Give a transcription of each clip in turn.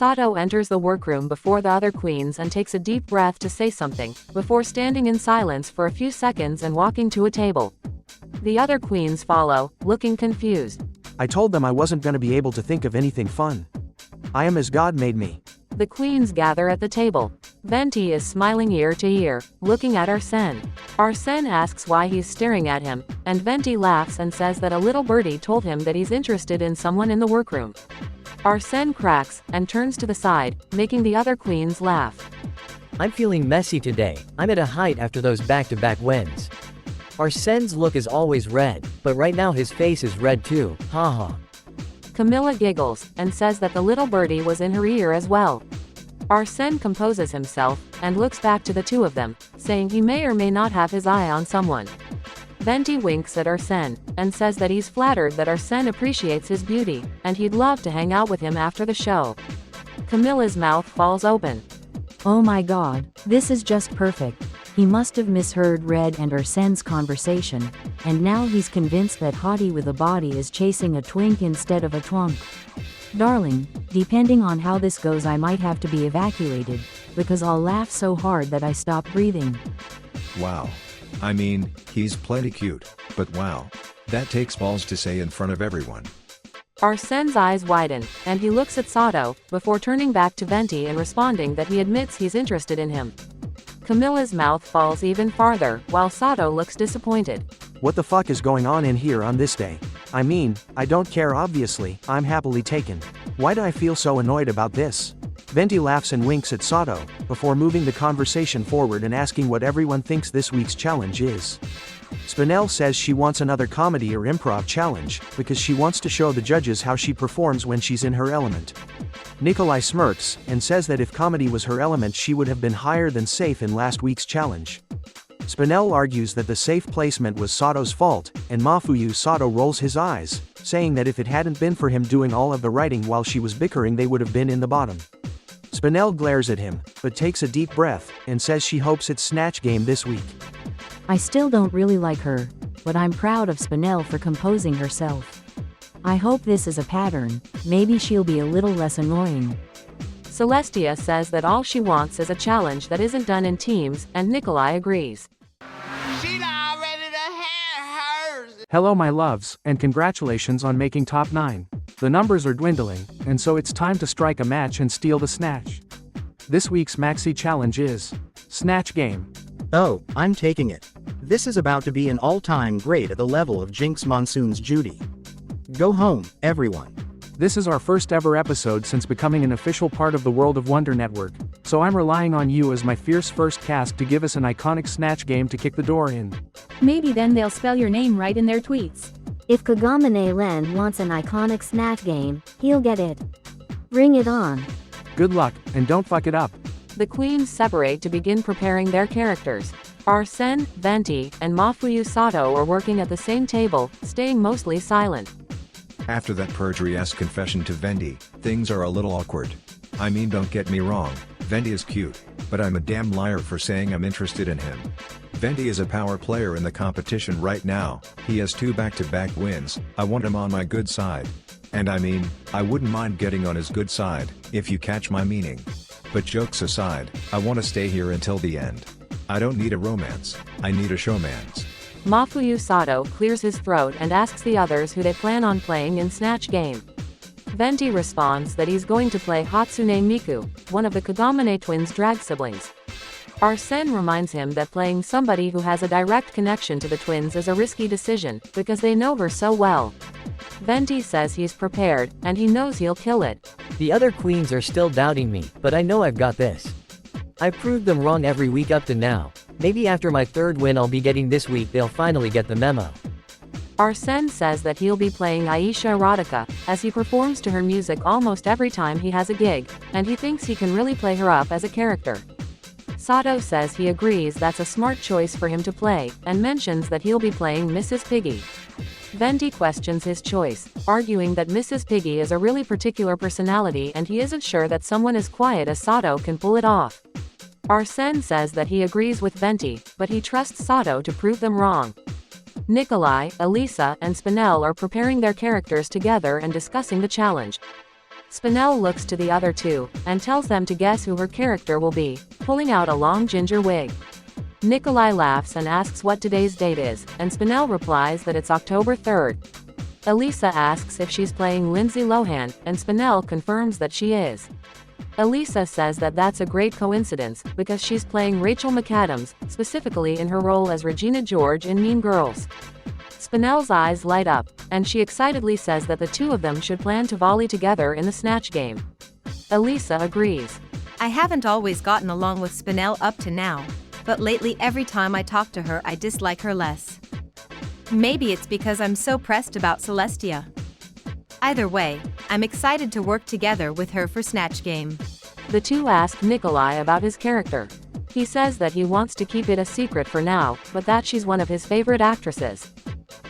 Sato enters the workroom before the other queens and takes a deep breath to say something, before standing in silence for a few seconds and walking to a table. The other queens follow, looking confused. I told them I wasn't gonna be able to think of anything fun. I am as God made me. The queens gather at the table. Venti is smiling ear to ear, looking at Arsène. Arsène asks why he's staring at him, and Venti laughs and says that a little birdie told him that he's interested in someone in the workroom. Arsène cracks, and turns to the side, making the other queens laugh. I'm feeling messy today. I'm at a height after those back-to-back wins. Arsène's look is always red, but right now his face is red too, haha. Camilla giggles, and says that the little birdie was in her ear as well. Arsène composes himself, and looks back to the two of them, saying he may or may not have his eye on someone. Venti winks at Arsène, and says that he's flattered that Arsène appreciates his beauty, and he'd love to hang out with him after the show. Camilla's mouth falls open. Oh my god, this is just perfect. He must have misheard Red and Arsène's conversation, and now he's convinced that Hottie with a body is chasing a twink instead of a twunk. Darling, depending on how this goes I might have to be evacuated, because I'll laugh so hard that I stop breathing. Wow. I mean, he's plenty cute, but wow. That takes balls to say in front of everyone. Arsène's eyes widen, and he looks at Sato, before turning back to Venti and responding that he admits he's interested in him. Camilla's mouth falls even farther, while Sato looks disappointed. What the fuck is going on in here on this day? I mean, I don't care obviously, I'm happily taken. Why do I feel so annoyed about this? Venti laughs and winks at Sato, before moving the conversation forward and asking what everyone thinks this week's challenge is. Spinel says she wants another comedy or improv challenge, because she wants to show the judges how she performs when she's in her element. Nikolai smirks, and says that if comedy was her element she would have been higher than safe in last week's challenge. Spinel argues that the safe placement was Sato's fault, and Mafuyu Sato rolls his eyes, saying that if it hadn't been for him doing all of the writing while she was bickering they would have been in the bottom. Spinel glares at him, but takes a deep breath, and says she hopes it's Snatch Game this week. I still don't really like her, but I'm proud of Spinel for composing herself. I hope this is a pattern, maybe she'll be a little less annoying. Celestia says that all she wants is a challenge that isn't done in teams, and Nikolai agrees. Hello my loves, and congratulations on making top 9. The numbers are dwindling, and so it's time to strike a match and steal the snatch. This week's maxi challenge is Snatch Game. Oh, I'm taking it. This is about to be an all-time great at the level of Jinx Monsoon's Judy. Go home, everyone. This is our first ever episode since becoming an official part of the World of Wonder Network, so I'm relying on you as my fierce first cast to give us an iconic snatch game to kick the door in. Maybe then they'll spell your name right in their tweets. If Kagamine Land wants an iconic snatch game, he'll get it. Bring it on. Good luck, and don't fuck it up. The queens separate to begin preparing their characters. Arsène, Venti, and Mafuyu Sato are working at the same table, staying mostly silent. After that perjury-esque confession to Venti, things are a little awkward. I mean, don't get me wrong, Venti is cute, but I'm a damn liar for saying I'm interested in him. Venti is a power player in the competition right now, he has 2 back-to-back wins, I want him on my good side. And I mean, I wouldn't mind getting on his good side, if you catch my meaning. But jokes aside, I want to stay here until the end. I don't need a romance, I need a showmance. Mafuyu Sato clears his throat and asks the others who they plan on playing in Snatch Game. Venti responds that he's going to play Hatsune Miku, one of the Kagamine twins' drag siblings. Arsène reminds him that playing somebody who has a direct connection to the twins is a risky decision, because they know her so well. Venti says he's prepared, and he knows he'll kill it. The other queens are still doubting me, but I know I've got this. I've proved them wrong every week up to now. Maybe after my 3rd win I'll be getting this week they'll finally get the memo. Arsène says that he'll be playing Aisha Erotica, as he performs to her music almost every time he has a gig, and he thinks he can really play her up as a character. Sato says he agrees that's a smart choice for him to play, and mentions that he'll be playing Mrs. Piggy. Venti questions his choice, arguing that Mrs. Piggy is a really particular personality and he isn't sure that someone as quiet as Sato can pull it off. Arsène says that he agrees with Venti, but he trusts Sato to prove them wrong. Nikolai, Elisa, and Spinel are preparing their characters together and discussing the challenge. Spinel looks to the other two, and tells them to guess who her character will be, pulling out a long ginger wig. Nikolai laughs and asks what today's date is, and Spinel replies that it's October 3rd. Elisa asks if she's playing Lindsay Lohan, and Spinel confirms that she is. Elisa says that that's a great coincidence, because she's playing Rachel McAdams, specifically in her role as Regina George in Mean Girls. Spinel's eyes light up, and she excitedly says that the two of them should plan to volley together in the snatch game. Elisa agrees. I haven't always gotten along with Spinel up to now, but lately every time I talk to her I dislike her less. Maybe it's because I'm so pressed about Celestia. Either way, I'm excited to work together with her for Snatch Game. The two ask Nikolai about his character. He says that he wants to keep it a secret for now, but that she's one of his favorite actresses.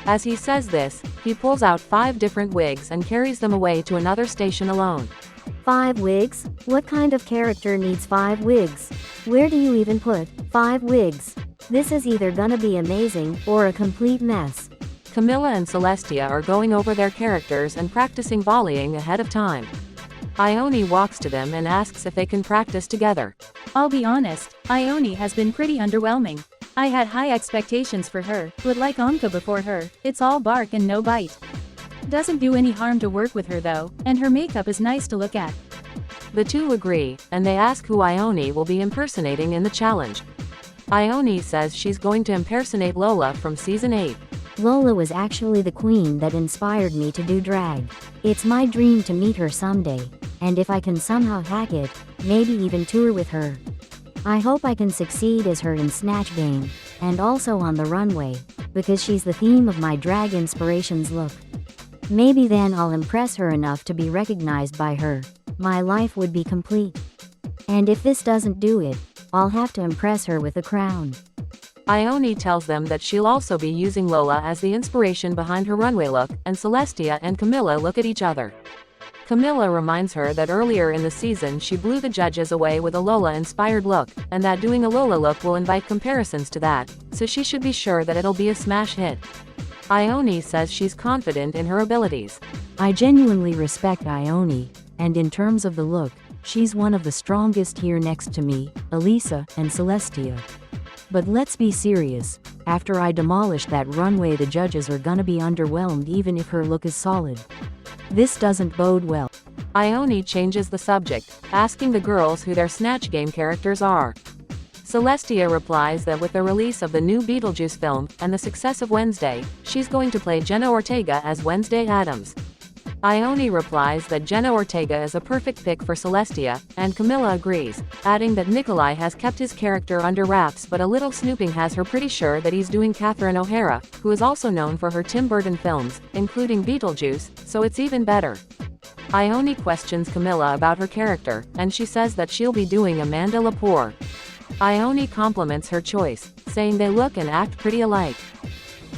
As he says this, he pulls out 5 different wigs and carries them away to another station alone. 5 wigs? What kind of character needs 5 wigs? Where do you even put 5 wigs? This is either gonna be amazing, or a complete mess. Camilla and Celestia are going over their characters and practicing volleying ahead of time. Ione walks to them and asks if they can practice together. I'll be honest, Ione has been pretty underwhelming. I had high expectations for her, but like Anka before her, it's all bark and no bite. Doesn't do any harm to work with her though, and her makeup is nice to look at. The two agree, and they ask who Ione will be impersonating in the challenge. Ione says she's going to impersonate Lola from season 8. Lola was actually the queen that inspired me to do drag. It's my dream to meet her someday, and if I can somehow hack it, maybe even tour with her. I hope I can succeed as her in Snatch Game, and also on the runway, because she's the theme of my drag inspirations look. Maybe then I'll impress her enough to be recognized by her. My life would be complete. And if this doesn't do it, I'll have to impress her with a crown. Ione tells them that she'll also be using Lola as the inspiration behind her runway look, and Celestia and Camilla look at each other. Camilla reminds her that earlier in the season she blew the judges away with a Lola-inspired look, and that doing a Lola look will invite comparisons to that, so she should be sure that it'll be a smash hit. Ione says she's confident in her abilities. I genuinely respect Ione, and in terms of the look, she's one of the strongest here next to me, Elisa, and Celestia. But let's be serious, after I demolish that runway the judges are gonna be underwhelmed even if her look is solid. This doesn't bode well. Ione changes the subject, asking the girls who their Snatch Game characters are. Celestia replies that with the release of the new Beetlejuice film, and the success of Wednesday, she's going to play Jenna Ortega as Wednesday Addams. Ione replies that Jenna Ortega is a perfect pick for Celestia, and Camilla agrees, adding that Nikolai has kept his character under wraps but a little snooping has her pretty sure that he's doing Catherine O'Hara, who is also known for her Tim Burton films, including Beetlejuice, so it's even better. Ione questions Camilla about her character, and she says that she'll be doing Amanda Lepore. Ione compliments her choice, saying they look and act pretty alike.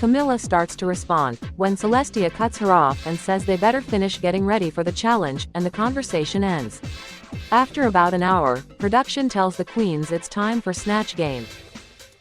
Camilla starts to respond, when Celestia cuts her off and says they better finish getting ready for the challenge, and the conversation ends. After about an hour, production tells the queens it's time for Snatch Game.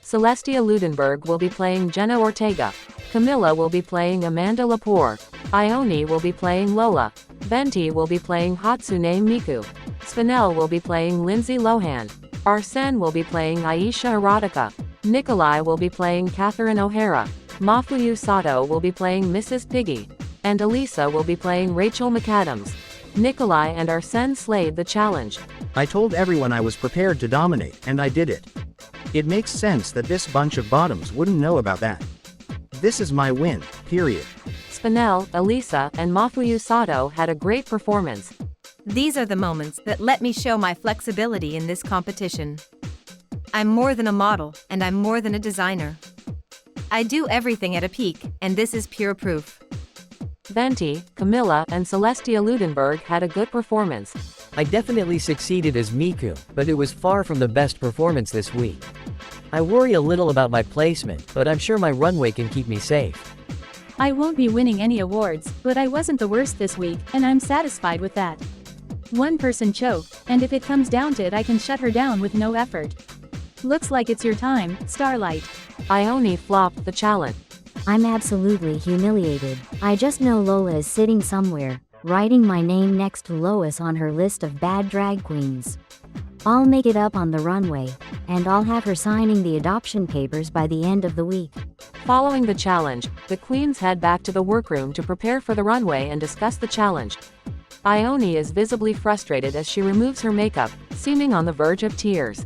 Celestia Ludenberg will be playing Jenna Ortega. Camilla will be playing Amanda Lepore. Ione will be playing Lola. Venti will be playing Hatsune Miku. Spinel will be playing Lindsay Lohan. Arsene will be playing Aisha Erotica. Nikolai will be playing Catherine O'Hara. Mafuyu Sato will be playing Mrs. Piggy. And Elisa will be playing Rachel McAdams. Nikolai and Arsene slayed the challenge. I told everyone I was prepared to dominate, and I did it. It makes sense that this bunch of bottoms wouldn't know about that. This is my win, period. Spinel, Elisa, and Mafuyu Sato had a great performance. These are the moments that let me show my flexibility in this competition. I'm more than a model, and I'm more than a designer. I do everything at a peak, and this is pure proof. Venti, Camilla, and Celestia Ludenberg had a good performance. I definitely succeeded as Miku, but it was far from the best performance this week. I worry a little about my placement, but I'm sure my runway can keep me safe. I won't be winning any awards, but I wasn't the worst this week, and I'm satisfied with that. One person choked, and if it comes down to it I can shut her down with no effort. Looks like it's your time, Starlight. Ione flopped the challenge. I'm absolutely humiliated. I just know Lola is sitting somewhere, writing my name next to Lois on her list of bad drag queens. I'll make it up on the runway, and I'll have her signing the adoption papers by the end of the week. Following the challenge, the queens head back to the workroom to prepare for the runway and discuss the challenge. Ione is visibly frustrated as she removes her makeup, seeming on the verge of tears.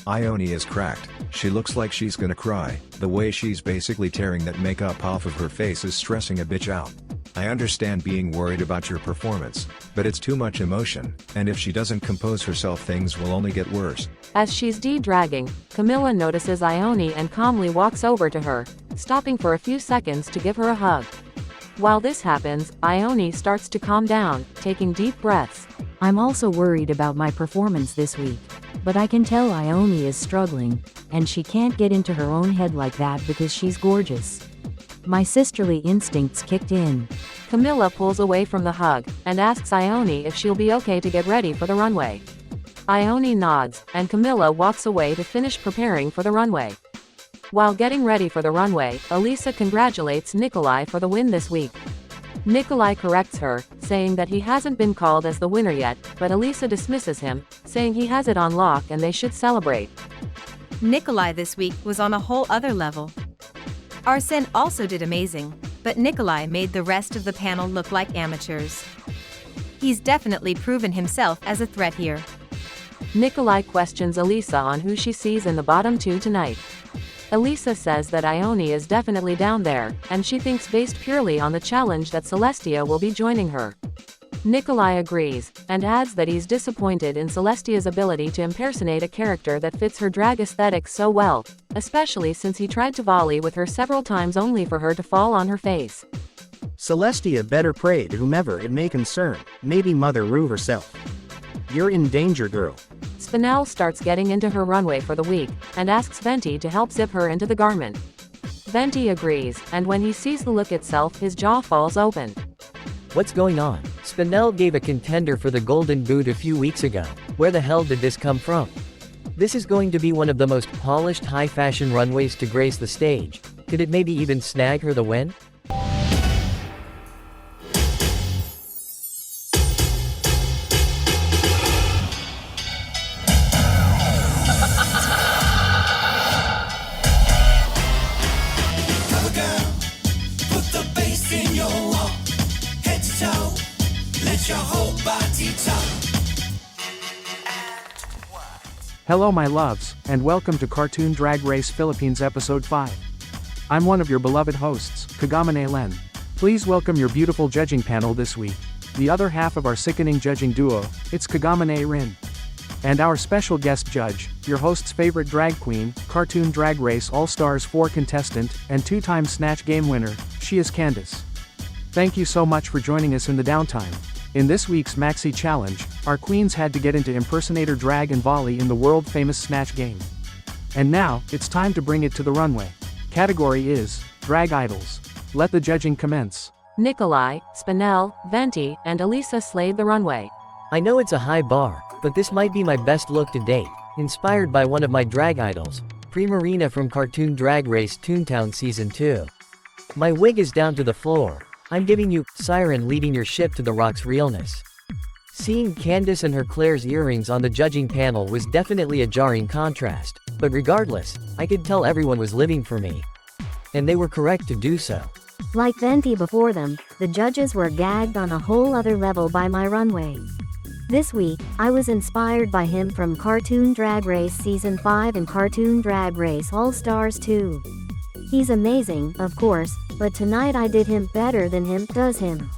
Ione is cracked, she looks like she's gonna cry, the way she's basically tearing that makeup off of her face is stressing a bitch out. I understand being worried about your performance, but it's too much emotion, and if she doesn't compose herself things will only get worse. As she's de-dragging, Camilla notices Ione and calmly walks over to her, stopping for a few seconds to give her a hug. While this happens, Ione starts to calm down, taking deep breaths. I'm also worried about my performance this week, but I can tell Ione is struggling, and she can't get into her own head like that because she's gorgeous. My sisterly instincts kicked in. Camilla pulls away from the hug, and asks Ione if she'll be okay to get ready for the runway. Ione nods, and Camilla walks away to finish preparing for the runway. While getting ready for the runway, Elisa congratulates Nikolai for the win this week. Nikolai corrects her, saying that he hasn't been called as the winner yet, but Elisa dismisses him, saying he has it on lock and they should celebrate. Nikolai this week was on a whole other level. Arsene also did amazing, but Nikolai made the rest of the panel look like amateurs. He's definitely proven himself as a threat here. Nikolai questions Elisa on who she sees in the bottom two tonight. Elisa says that Ione is definitely down there, and she thinks based purely on the challenge that Celestia will be joining her. Nikolai agrees, and adds that he's disappointed in Celestia's ability to impersonate a character that fits her drag aesthetic so well, especially since he tried to volley with her several times only for her to fall on her face. Celestia better pray to whomever it may concern, maybe Mother Rue herself. You're in danger, girl. Spinel starts getting into her runway for the week, and asks Venti to help zip her into the garment. Venti agrees, and when he sees the look itself his jaw falls open. What's going on? Spinel gave a contender for the Golden Boot a few weeks ago. Where the hell did this come from? This is going to be one of the most polished high-fashion runways to grace the stage. Could it maybe even snag her the win? Hello my loves, and welcome to Cartoon Drag Race Philippines Episode 5. I'm one of your beloved hosts, Kagamane Len. Please welcome your beautiful judging panel this week. The other half of our sickening judging duo, it's Kagamane Rin. And our special guest judge, your host's favorite drag queen, Cartoon Drag Race All-Stars 4 contestant, and two-time Snatch Game winner, she is Candace. Thank you so much for joining us in the downtime. In this week's Maxi Challenge, our queens had to get into impersonator drag and volley in the world-famous Snatch Game. And now, it's time to bring it to the runway. Category is Drag Idols. Let the judging commence. Nikolai, Spinel, Venti, and Elisa slayed the runway. I know it's a high bar, but this might be my best look to date, inspired by one of my drag idols, Primarina from Cartoon Drag Race Toontown Season 2. My wig is down to the floor. I'm giving you, Siren leading your ship to the rock's realness. Seeing Candace and her Claire's earrings on the judging panel was definitely a jarring contrast, but regardless, I could tell everyone was living for me. And they were correct to do so. Like Venti before them, the judges were gagged on a whole other level by my runway. This week, I was inspired by him from Cartoon Drag Race Season 5 and Cartoon Drag Race All-Stars 2. He's amazing, of course, but tonight I did him better than him does him.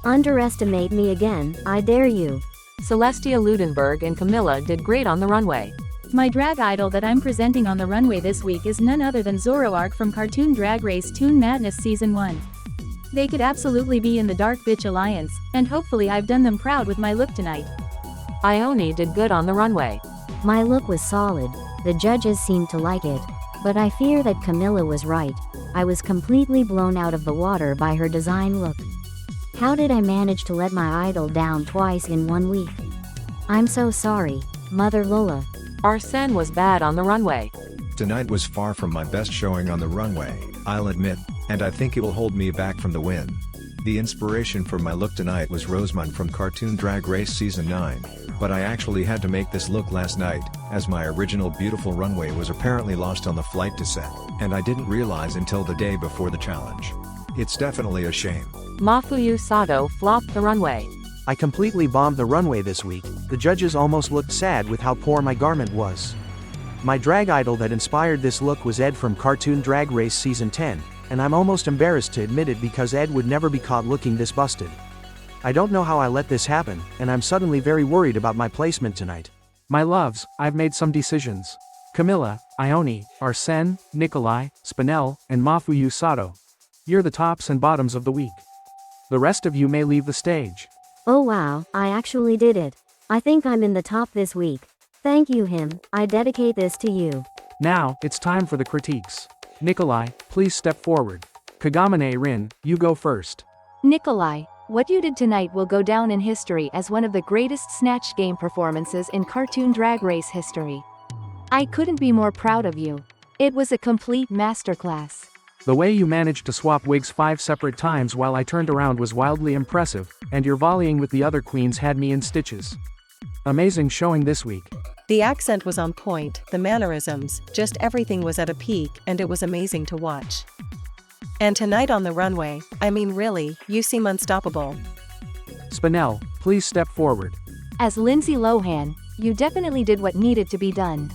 Underestimate me again, I dare you. Celestia Ludenberg and Camilla did great on the runway. My drag idol that I'm presenting on the runway this week is none other than Zoroark from Cartoon Drag Race Toon Madness Season 1. They could absolutely be in the Dark Bitch Alliance, and hopefully I've done them proud with my look tonight. Ione did good on the runway. My look was solid, the judges seemed to like it. But I fear that Camilla was right. I was completely blown out of the water by her design look. How did I manage to let my idol down twice in 1 week? I'm so sorry, Mother Lola. Arsene was bad on the runway. Tonight was far from my best showing on the runway, I'll admit, and I think it will hold me back from the win. The inspiration for my look tonight was Rosamund from Cartoon Drag Race Season 9, but I actually had to make this look last night, as my original beautiful runway was apparently lost on the flight to set, and I didn't realize until the day before the challenge. It's definitely a shame. Mafuyu Sato flopped the runway. I completely bombed the runway this week. The judges almost looked sad with how poor my garment was. My drag idol that inspired this look was Ed from Cartoon Drag Race Season 10, and I'm almost embarrassed to admit it because Ed would never be caught looking this busted. I don't know how I let this happen, and I'm suddenly very worried about my placement tonight. My loves, I've made some decisions. Camilla, Ione, Arsene, Nikolai, Spinel, and Mafuyu Sato. You're the tops and bottoms of the week. The rest of you may leave the stage. Oh wow, I actually did it. I think I'm in the top this week. Thank you him, I dedicate this to you. Now, it's time for the critiques. Nikolai, please step forward. Kagamine Rin, you go first. Nikolai, what you did tonight will go down in history as one of the greatest Snatch Game performances in Cartoon Drag Race history. I couldn't be more proud of you. It was a complete masterclass. The way you managed to swap wigs 5 separate times while I turned around was wildly impressive, and your volleying with the other queens had me in stitches. Amazing showing this week. The accent was on point, the mannerisms, just everything was at a peak, and it was amazing to watch. And tonight on the runway, I mean really, you seem unstoppable. Spinel, please step forward. As Lindsay Lohan, you definitely did what needed to be done.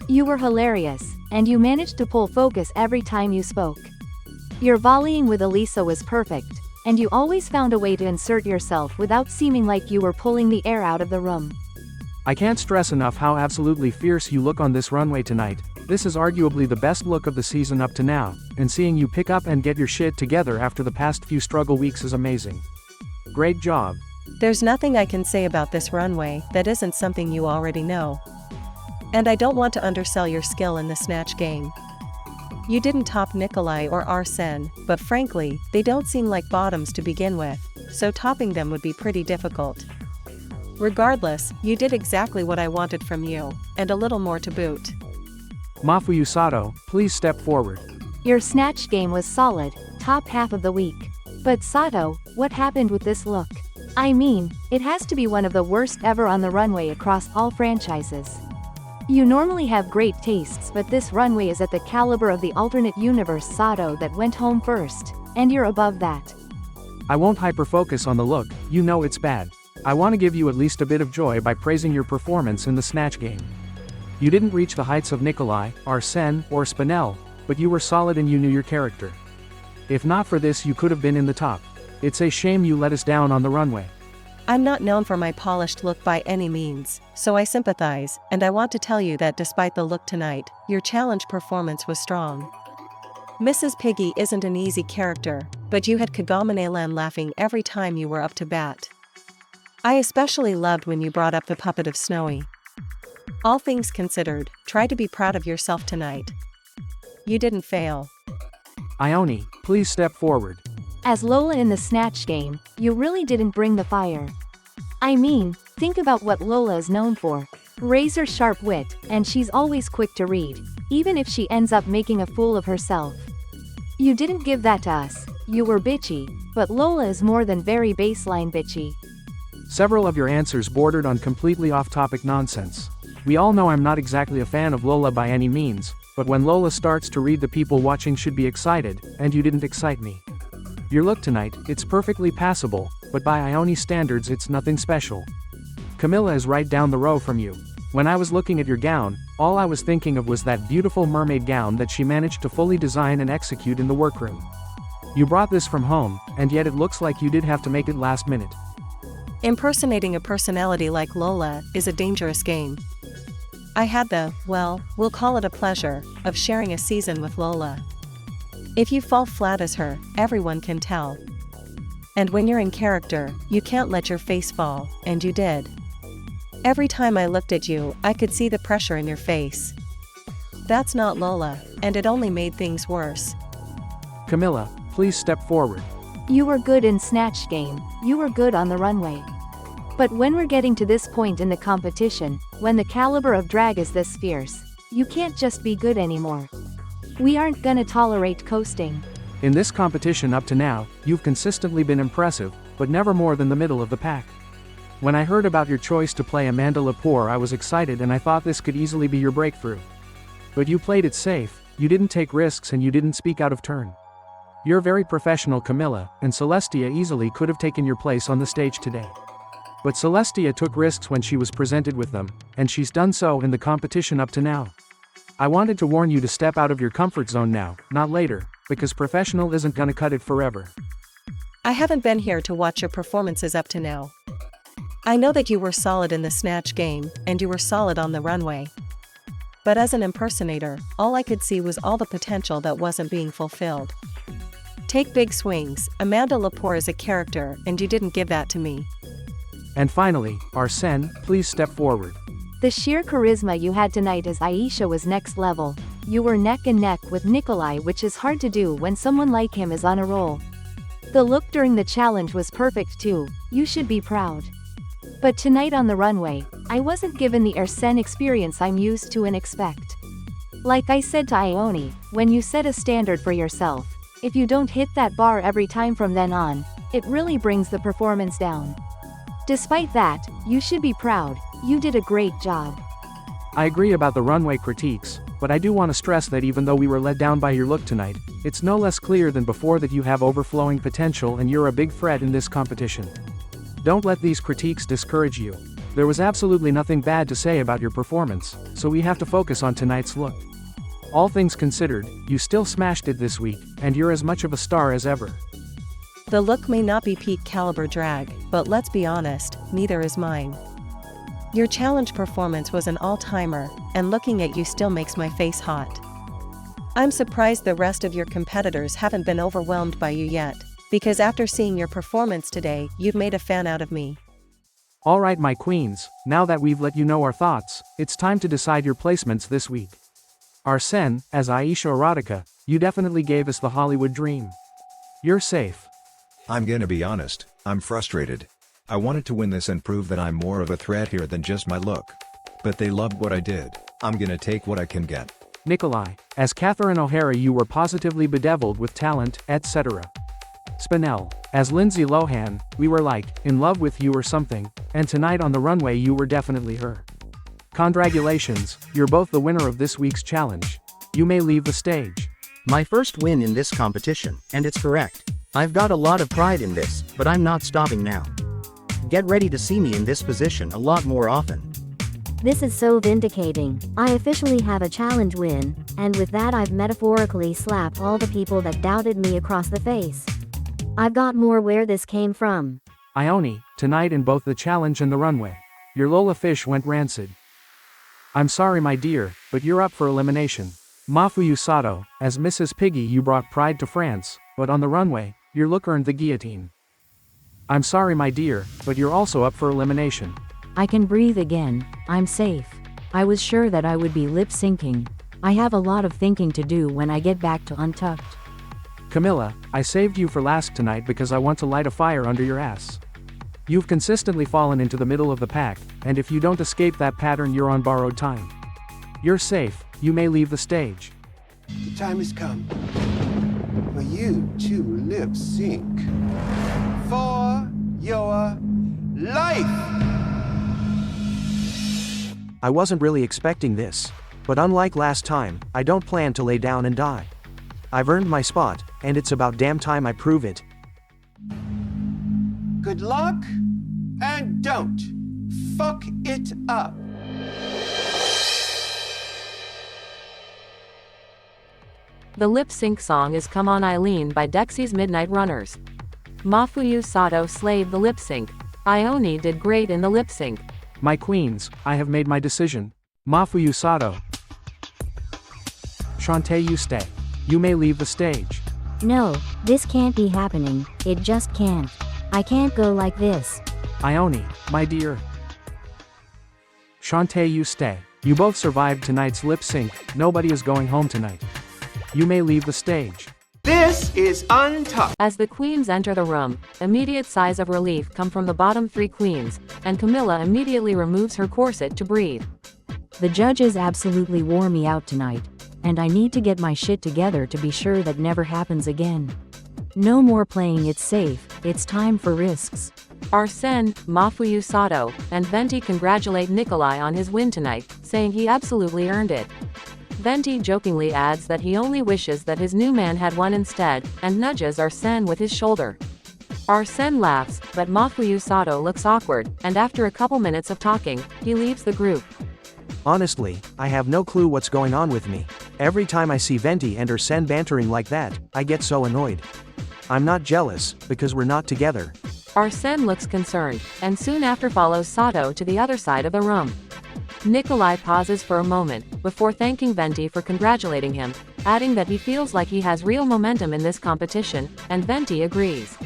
You were hilarious, and you managed to pull focus every time you spoke. Your volleying with Elisa was perfect, and you always found a way to insert yourself without seeming like you were pulling the air out of the room. I can't stress enough how absolutely fierce you look on this runway tonight. This is arguably the best look of the season up to now, and seeing you pick up and get your shit together after the past few struggle weeks is amazing. Great job. There's nothing I can say about this runway that isn't something you already know. And I don't want to undersell your skill in the Snatch Game. You didn't top Nikolai or Arsene, but frankly, they don't seem like bottoms to begin with, so topping them would be pretty difficult. Regardless, you did exactly what I wanted from you, and a little more to boot. Mafuyu Sato, please step forward. Your Snatch Game was solid, top half of the week. But Sato, what happened with this look? I mean, it has to be one of the worst ever on the runway across all franchises. You normally have great tastes, but this runway is at the caliber of the alternate universe Sato that went home first, and you're above that. I won't hyper-focus on the look, you know it's bad. I want to give you at least a bit of joy by praising your performance in the Snatch Game. You didn't reach the heights of Nikolai, Arsene, or Spinel, but you were solid and you knew your character. If not for this, you could have been in the top. It's a shame you let us down on the runway. I'm not known for my polished look by any means, so I sympathize, and I want to tell you that despite the look tonight, your challenge performance was strong. Mrs. Piggy isn't an easy character, but you had Kagaminelan laughing every time you were up to bat. I especially loved when you brought up the puppet of Snowy. All things considered, try to be proud of yourself tonight. You didn't fail. Ione, please step forward. As Lola in the Snatch Game, you really didn't bring the fire. I mean, think about what Lola is known for. Razor sharp wit, and she's always quick to read, even if she ends up making a fool of herself. You didn't give that to us, you were bitchy, but Lola is more than very baseline bitchy. Several of your answers bordered on completely off-topic nonsense. We all know I'm not exactly a fan of Lola by any means, but when Lola starts to read, the people watching should be excited, and you didn't excite me. Your look tonight, it's perfectly passable, but by Ione standards it's nothing special. Camilla is right down the row from you. When I was looking at your gown, all I was thinking of was that beautiful mermaid gown that she managed to fully design and execute in the workroom. You brought this from home, and yet it looks like you did have to make it last minute. Impersonating a personality like Lola is a dangerous game. I had the, well, we'll call it a pleasure, of sharing a season with Lola. If you fall flat as her, everyone can tell. And when you're in character, you can't let your face fall, and you did. Every time I looked at you, I could see the pressure in your face. That's not Lola, and it only made things worse. Camilla, please step forward. You were good in Snatch Game, you were good on the runway. But when we're getting to this point in the competition, when the caliber of drag is this fierce, you can't just be good anymore. We aren't gonna tolerate coasting. In this competition up to now, you've consistently been impressive, but never more than the middle of the pack. When I heard about your choice to play Amanda Lepore, I was excited and I thought this could easily be your breakthrough. But you played it safe, you didn't take risks and you didn't speak out of turn. You're very professional, Camilla, and Celestia easily could have taken your place on the stage today. But Celestia took risks when she was presented with them, and she's done so in the competition up to now. I wanted to warn you to step out of your comfort zone now, not later, because professional isn't gonna cut it forever. I haven't been here to watch your performances up to now. I know that you were solid in the snatch game, and you were solid on the runway. But as an impersonator, all I could see was all the potential that wasn't being fulfilled. Take big swings, Amanda Lepore is a character, and you didn't give that to me. And finally, Arsène, please step forward. The sheer charisma you had tonight as Aisha was next level. You were neck and neck with Nikolai, which is hard to do when someone like him is on a roll. The look during the challenge was perfect too, you should be proud. But tonight on the runway, I wasn't given the Arsène experience I'm used to and expect. Like I said to Ione, when you set a standard for yourself, if you don't hit that bar every time from then on, it really brings the performance down. Despite that, you should be proud, you did a great job. I agree about the runway critiques, but I do want to stress that even though we were let down by your look tonight, it's no less clear than before that you have overflowing potential and you're a big threat in this competition. Don't let these critiques discourage you. There was absolutely nothing bad to say about your performance, so we have to focus on tonight's look. All things considered, you still smashed it this week, and you're as much of a star as ever. The look may not be peak caliber drag, but let's be honest, neither is mine. Your challenge performance was an all-timer, and looking at you still makes my face hot. I'm surprised the rest of your competitors haven't been overwhelmed by you yet, because after seeing your performance today, you've made a fan out of me. Alright my queens, now that we've let you know our thoughts, it's time to decide your placements this week. Arsène, as Aisha Erotica, you definitely gave us the Hollywood dream. You're safe. I'm gonna be honest, I'm frustrated. I wanted to win this and prove that I'm more of a threat here than just my look. But they loved what I did, I'm gonna take what I can get. Nikolai, as Catherine O'Hara you were positively bedeviled with talent, etc. Spinell, as Lindsay Lohan, we were like, in love with you or something, and tonight on the runway you were definitely her. Congratulations, you're both the winner of this week's challenge. You may leave the stage. My first win in this competition, and it's correct. I've got a lot of pride in this, but I'm not stopping now. Get ready to see me in this position a lot more often. This is so vindicating. I officially have a challenge win, and with that I've metaphorically slapped all the people that doubted me across the face. I've got more where this came from. Ione, tonight in both the challenge and the runway, your Lola fish went rancid. I'm sorry my dear, but you're up for elimination. Mafuyu Sato, as Mrs. Piggy you brought pride to France, but on the runway, your look earned the guillotine. I'm sorry my dear, but you're also up for elimination. I can breathe again, I'm safe. I was sure that I would be lip syncing. I have a lot of thinking to do when I get back to Untucked. Camilla, I saved you for last tonight because I want to light a fire under your ass. You've consistently fallen into the middle of the pack, and if you don't escape that pattern you're on borrowed time. You're safe, you may leave the stage. The time has come for you to lip sync for your life. I wasn't really expecting this. But unlike last time, I don't plan to lay down and die. I've earned my spot, and it's about damn time I prove it. Good luck, and don't fuck it up. The lip sync song is Come On Eileen by Dexy's Midnight Runners. Mafuyu Sato slayed the lip sync. Ione did great in the lip sync. My queens, I have made my decision. Mafuyu Sato. Shantae, you stay. You may leave the stage. No, this can't be happening, it just can't. I can't go like this. Ione, my dear. Shantae, you stay. You both survived tonight's lip sync, nobody is going home tonight. You may leave the stage. This is Untucked. As the queens enter the room, immediate sighs of relief come from the bottom three queens, and Camilla immediately removes her corset to breathe. The judges absolutely wore me out tonight, and I need to get my shit together to be sure that never happens again. No more playing it safe, it's time for risks. Arsene, Mafuyu Sato, and Venti congratulate Nikolai on his win tonight, saying he absolutely earned it. Venti jokingly adds that he only wishes that his new man had won instead, and nudges Arsene with his shoulder. Arsene laughs, but Mafuyu Sato looks awkward, and after a couple minutes of talking, he leaves the group. Honestly, I have no clue what's going on with me. Every time I see Venti and Arsene bantering like that, I get so annoyed. I'm not jealous, because we're not together. Arsene looks concerned, and soon after follows Sato to the other side of the room. Nikolai pauses for a moment, before thanking Venti for congratulating him, adding that he feels like he has real momentum in this competition, and Venti agrees.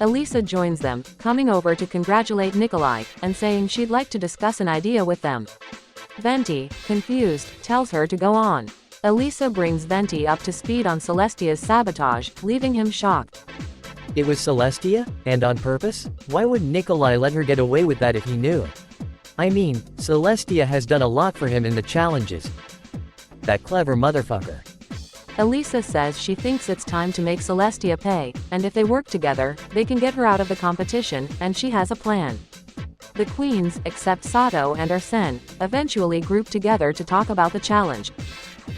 Elisa joins them, coming over to congratulate Nikolai, and saying she'd like to discuss an idea with them. Venti, confused, tells her to go on. Elisa brings Venti up to speed on Celestia's sabotage, leaving him shocked. It was Celestia? And on purpose? Why would Nikolai let her get away with that if he knew? I mean, Celestia has done a lot for him in the challenges. That clever motherfucker. Elisa says she thinks it's time to make Celestia pay, and if they work together, they can get her out of the competition, and she has a plan. The queens, except Sato and Arsene, eventually group together to talk about the challenge.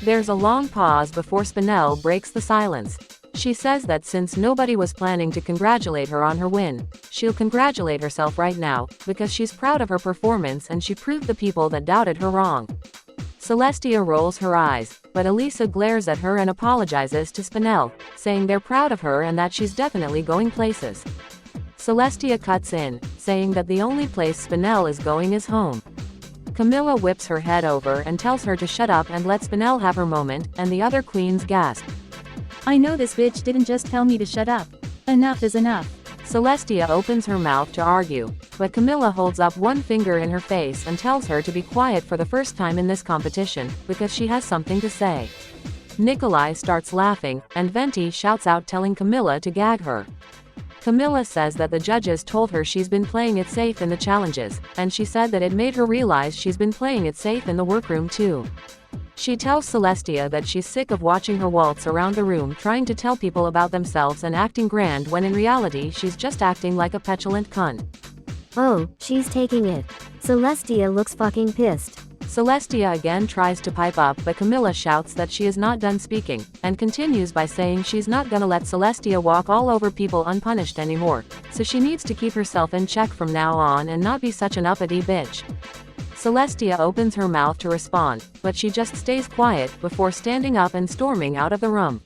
There's a long pause before Spinel breaks the silence. She says that since nobody was planning to congratulate her on her win, she'll congratulate herself right now, because she's proud of her performance and she proved the people that doubted her wrong. Celestia rolls her eyes, but Elisa glares at her and apologizes to Spinel, saying they're proud of her and that she's definitely going places. Celestia cuts in, saying that the only place Spinel is going is home. Camilla whips her head over and tells her to shut up and let Spinel have her moment, and the other queens gasp. I know this bitch didn't just tell me to shut up. Enough is enough. Celestia opens her mouth to argue, but Camilla holds up one finger in her face and tells her to be quiet for the first time in this competition, because she has something to say. Nikolai starts laughing, and Venti shouts out telling Camilla to gag her. Camilla says that the judges told her she's been playing it safe in the challenges, and she said that it made her realize she's been playing it safe in the workroom too. She tells Celestia that she's sick of watching her waltz around the room trying to tell people about themselves and acting grand when in reality she's just acting like a petulant cunt. Oh, she's taking it. Celestia looks fucking pissed. Celestia again tries to pipe up, but Camilla shouts that she is not done speaking, and continues by saying she's not gonna let Celestia walk all over people unpunished anymore, so she needs to keep herself in check from now on and not be such an uppity bitch. Celestia opens her mouth to respond, but she just stays quiet before standing up and storming out of the room.